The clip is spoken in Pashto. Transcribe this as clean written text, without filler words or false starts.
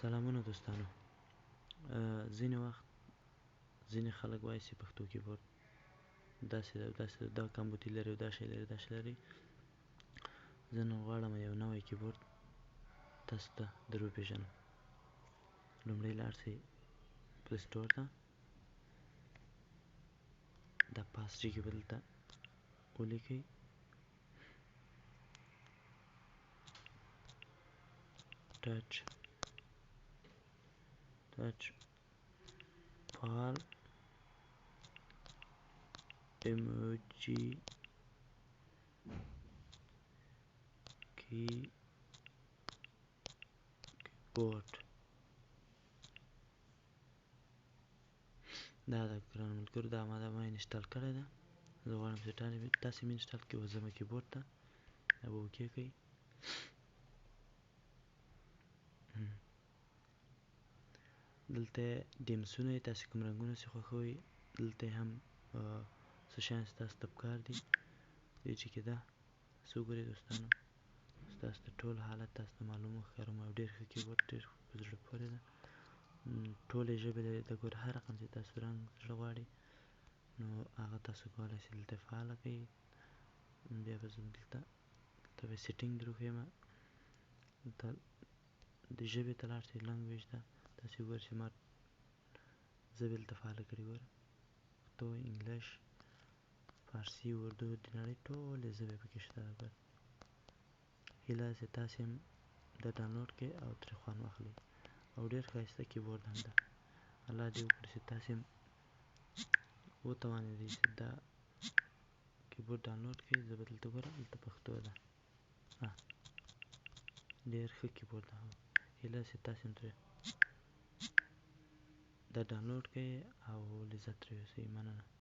سلامونه دوستانو. ځینې وخت ځینې خلک وایي چې پښتو کیبورډ داسې ده او داسې ده، دا کمبودي لري او دا شی لري دا شی لري. زه نن غواړم یو نوی کیبورډ تاسو ته در وپېژنم. لومړی لاړ شئ پلی سټور ته، دا پاسټري کې به دلته ولیکئ ټچ پال ایموجي کیبورډ. دا د ګرانو ملګرو دا ما انسټال کړی ده. زه غواړم چې تاسې مې انسټال کړئ. وځم کیبورډ ته، دا به اوکې کړئ. دلته ډیمسونه یې تاسې کوم رنګونه چې خوښوئ، دلته هم څه شیان چې تاسو ته پکار دي دې چې کې ده. تاسو وګورئ دوستانو، ستاسو د ټول حالت تاسو ته معلومه ښکارم. او ډېر ښه کیبورډ، ډېر په زړه پورې ده. ټولې ژبې لري. د ګوره هر رقم چې تاسو رنګ زړه غواړي نو هغه تاسو کولی شئ دلته فعاله کړئ. بیا به زه دلته به سیټینګ در وښیم. دلته د ژبې ته لاړ شئ، لنګویج ده. تاسې وګورئ چې ما ژبې دلته فعاله کړي. ګوره پښتو، انګلیش، فارسي، اردو، د نړۍ ټولې ژبې پکې شته. ګوره هیله ده چې تاسې هم دا ډاونلوډ کړئ او ترې خوند واخلئ. او ډېر ښایسته کیبورډ هم ده. الله دې وکړي چې تاسې هم وتوانېدئ چې دا کیبورډ ډاونلوډ کړئ. زه به دلته ګوره دلته پښتو ده، ډېر ښه کیبورډ ده. هیله ده چې تاسې هم ترې دا ډاونلوډ کړئ او لذت ترې واخلئ. مننه.